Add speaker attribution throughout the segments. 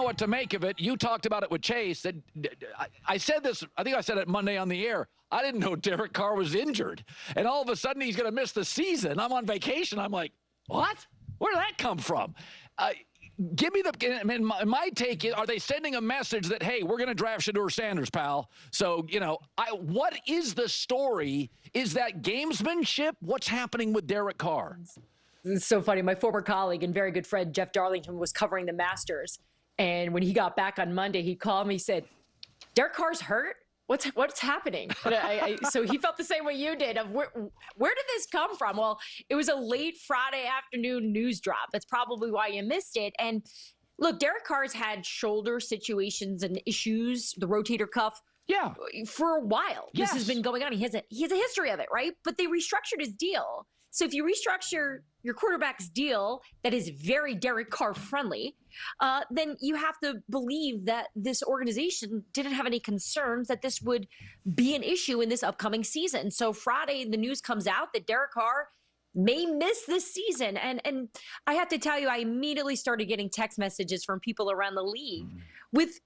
Speaker 1: what to make of it. You talked about it with Chase. I said this, I think I said it Monday on the air. I didn't know Derek Carr was injured. And all of a sudden he's going to miss the season. I'm on vacation. I'm like, what? Where did that come from? Give me I mean, my take is, are they sending a message that, hey, we're going to draft Shedeur Sanders, pal? So, what is the story? Is that gamesmanship? What's happening with Derek Carr?
Speaker 2: It's so funny. My former colleague and very good friend, Jeff Darlington, was covering the Masters. And when he got back on Monday, he called me, he said, Derek Carr's hurt? What's happening? So he felt the same way you did of where did this come from? Well, it was a late Friday afternoon news drop. That's probably why you missed it. And look, Derek Carr's had shoulder situations and issues, the rotator cuff, for a while.
Speaker 1: Yes.
Speaker 2: This has been going on. He has a history of it, right? But they restructured his deal. So if you restructure your quarterback's deal that is very Derek Carr friendly, then you have to believe that this organization didn't have any concerns that this would be an issue in this upcoming season. So Friday, the news comes out that Derek Carr may miss this season. And I have to tell you, I immediately started getting text messages from people around the league with,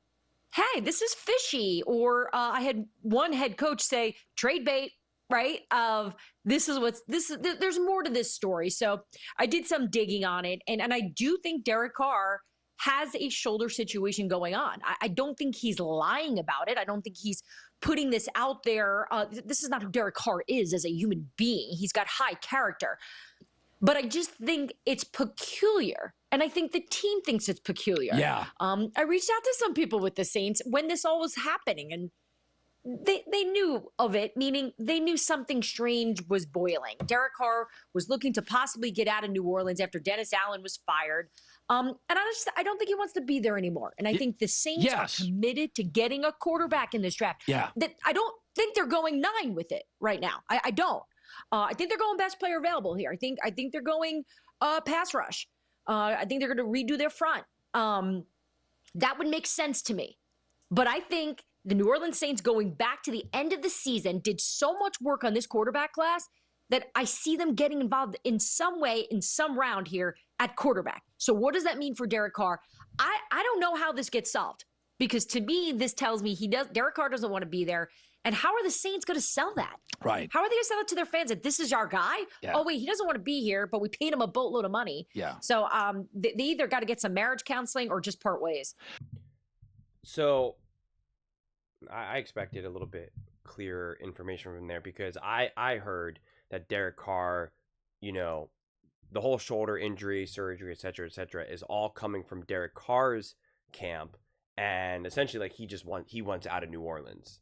Speaker 2: hey, this is fishy. Or I had one head coach say, trade bait. Right? There's more to this story. So I did some digging on it. And I do think Derek Carr has a shoulder situation going on. I don't think he's lying about it. I don't think he's putting this out there. This is not who Derek Carr is as a human being. He's got high character. But I just think it's peculiar. And I think the team thinks it's peculiar.
Speaker 1: Yeah.
Speaker 2: I reached out to some people with the Saints when this all was happening, and they knew of it, meaning they knew something strange was boiling. Derek Carr was looking to possibly get out of New Orleans after Dennis Allen was fired. And I don't think he wants to be there anymore. And I think the Saints are committed to getting a quarterback in this draft.
Speaker 1: Yeah.
Speaker 2: That I don't think they're going 9 with it right now. I don't. I think they're going best player available here. I think they're going pass rush. I think they're going to redo their front. That would make sense to me. But I think the New Orleans Saints going back to the end of the season did so much work on this quarterback class that I see them getting involved in some way, in some round here at quarterback. So what does that mean for Derek Carr? I don't know how this gets solved, because to me, this tells me Derek Carr doesn't want to be there. And how are the Saints going to sell that?
Speaker 1: Right.
Speaker 2: How are they going to sell it to their fans that this is our guy?
Speaker 1: Yeah.
Speaker 2: Oh, wait, he doesn't want to be here, but we paid him a boatload of money.
Speaker 1: Yeah.
Speaker 2: So they either got to get some marriage counseling or just part ways.
Speaker 3: So I expected a little bit clearer information from there, because I heard that Derek Carr, the whole shoulder injury, surgery, et cetera, is all coming from Derek Carr's camp. And essentially, like, he wants out of New Orleans,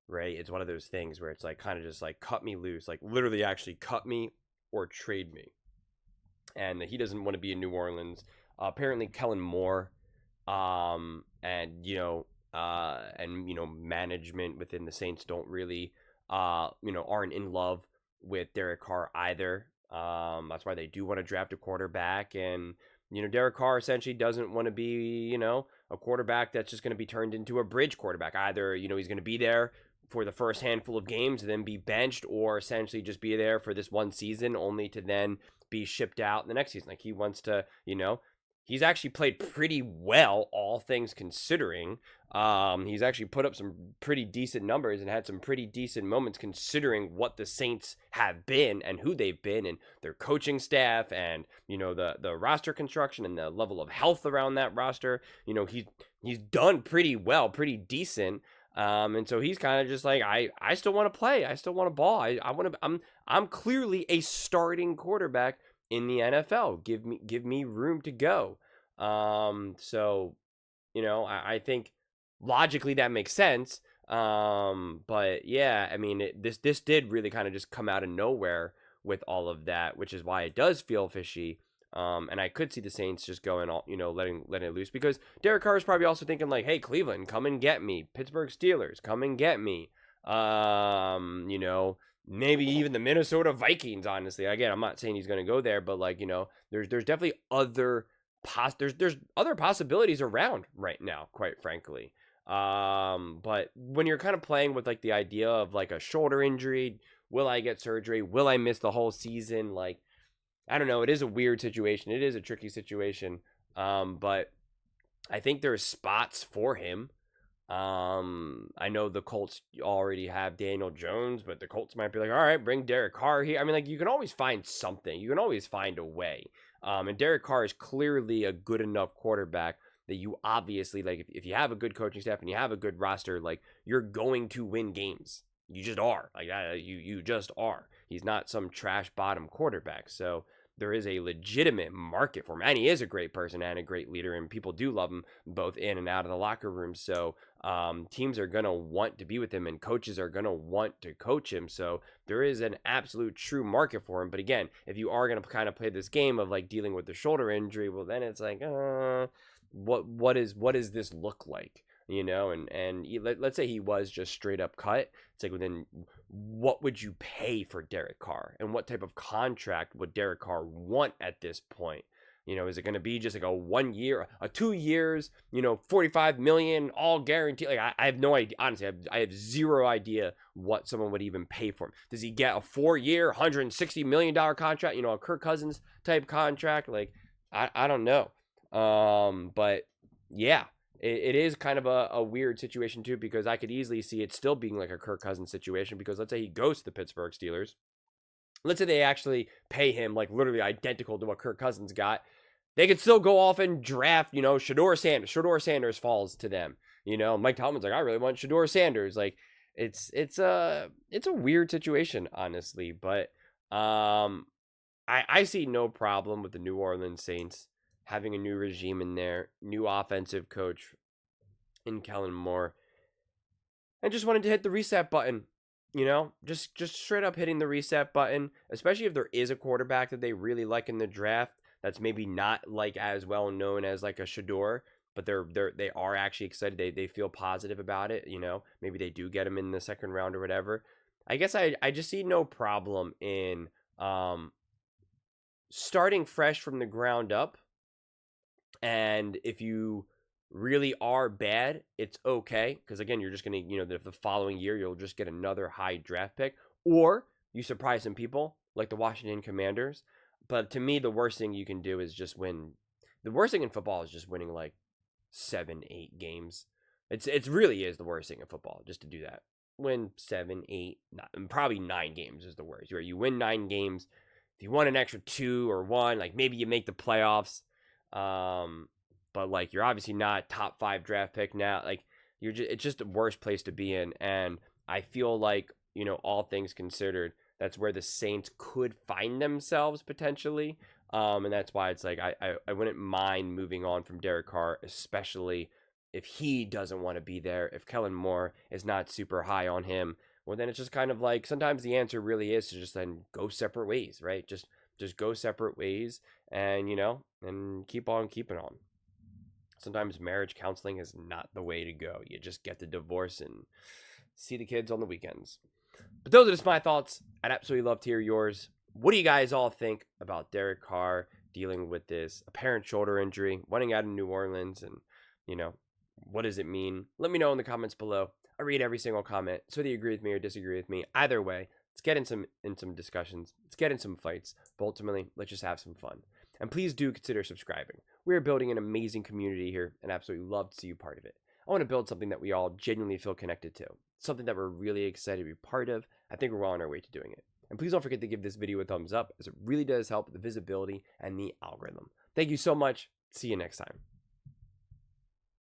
Speaker 3: right? It's one of those things where it's like, kind of just like, cut me loose, like literally actually cut me or trade me. And he doesn't want to be in New Orleans. Apparently Kellen Moore, management within the Saints don't really, aren't in love with Derek Carr either. That's why they do want to draft a quarterback. And, Derek Carr essentially doesn't want to be, a quarterback that's just going to be turned into a bridge quarterback. Either, he's going to be there for the first handful of games and then be benched, or essentially just be there for this one season only to then be shipped out in the next season. Like, he wants to, he's actually played pretty well, all things considering. He's actually put up some pretty decent numbers and had some pretty decent moments considering what the Saints have been and who they've been and their coaching staff and, the roster construction and the level of health around that roster. He's done pretty well, pretty decent. And so he's kind of just like, I still want to play. I still want to ball. I'm clearly a starting quarterback in the NFL. Give me room to go. So, I think logically that makes sense. But yeah, I mean, this did really kind of just come out of nowhere with all of that, which is why it does feel fishy. And I could see the Saints just going all, letting it loose, because Derek Carr is probably also thinking like, hey, Cleveland, come and get me. Pittsburgh Steelers, come and get me. Maybe even the Minnesota Vikings, honestly. Again, I'm not saying he's going to go there, but like, there's definitely other there's other possibilities around right now, quite frankly. But when you're kind of playing with like the idea of like a shoulder injury, will I get surgery? Will I miss the whole season? Like, I don't know. It is a weird situation. It is a tricky situation. But I think there's spots for him. I know the Colts already have Daniel Jones, but the Colts might be like, all right, bring Derek Carr here. I mean, like, you can always find something. You can always find a way. And Derek Carr is clearly a good enough quarterback that you obviously, like, if you have a good coaching staff and you have a good roster, like, you're going to win games. You just are. Like, you just are. He's not some trash bottom quarterback. So there is a legitimate market for him. And he is a great person and a great leader, and people do love him both in and out of the locker room. So teams are going to want to be with him, and coaches are going to want to coach him. So there is an absolute true market for him. But again, if you are going to kind of play this game of like dealing with the shoulder injury, well, then it's like, what does this look like? You know, and let's say he was just straight up cut. It's like, well, then what would you pay for Derek Carr, and what type of contract would Derek Carr want at this point? You know, is it going to be just like a 1 year, a 2 years, you know, 45 million, all guaranteed? Like, I have no idea. Honestly, I have zero idea what someone would even pay for him. Does he get a 4-year, $160 million contract? You know, a Kirk Cousins type contract? Like, I don't know. But yeah. It is kind of a weird situation, too, because I could easily see it still being like a Kirk Cousins situation, because let's say he goes to the Pittsburgh Steelers. Let's say they actually pay him like literally identical to what Kirk Cousins got. They could still go off and draft, you know, Shedeur Sanders. Shedeur Sanders falls to them. You know, Mike Tomlin's like, I really want Shedeur Sanders. Like, it's a weird situation, honestly. But I see no problem with the New Orleans Saints having a new regime in there, new offensive coach in Kellen Moore, and just wanted to hit the reset button, you know, just straight up hitting the reset button, especially if there is a quarterback that they really like in the draft that's maybe not like as well known as like a Shedeur, but they are actually excited. They feel positive about it, you know, maybe they do get him in the second round or whatever. I guess I just see no problem in starting fresh from the ground up. And if you really are bad, it's okay. Because, again, you're just going to, you know, the following year, you'll just get another high draft pick. Or you surprise some people, like the Washington Commanders. But to me, the worst thing you can do is just win. The worst thing in football is just winning, like, 7-8 games. It really is the worst thing in football, just to do that. Win 7, 8, probably 9 games is the worst. Where you win 9 games. If you won an extra 2 or 1, like, maybe you make the playoffs. But like, you're obviously not top 5 draft pick now. Like, it's just the worst place to be in. And I feel like, you know, all things considered, that's where the Saints could find themselves potentially. And that's why it's like, I wouldn't mind moving on from Derek Carr, especially if he doesn't want to be there. If Kellen Moore is not super high on him, well, then it's just kind of like, sometimes the answer really is to just then go separate ways, right? Just go separate ways, and, you know, and keep on keeping on. Sometimes marriage counseling is not the way to go. You just get the divorce and see the kids on the weekends. But those are just my thoughts. I'd absolutely love to hear yours. What do you guys all think about Derek Carr dealing with this apparent shoulder injury, wanting out of New Orleans, and, you know, what does it mean? Let me know in the comments below. I read every single comment, so whether you agree with me or disagree with me, either way, let's get in some discussions. Let's get in some fights. But ultimately, let's just have some fun. And please do consider subscribing. We are building an amazing community here, and absolutely love to see you part of it. I want to build something that we all genuinely feel connected to. Something that we're really excited to be part of. I think we're well on our way to doing it. And please don't forget to give this video a thumbs up, as it really does help the visibility and the algorithm. Thank you so much. See you next time.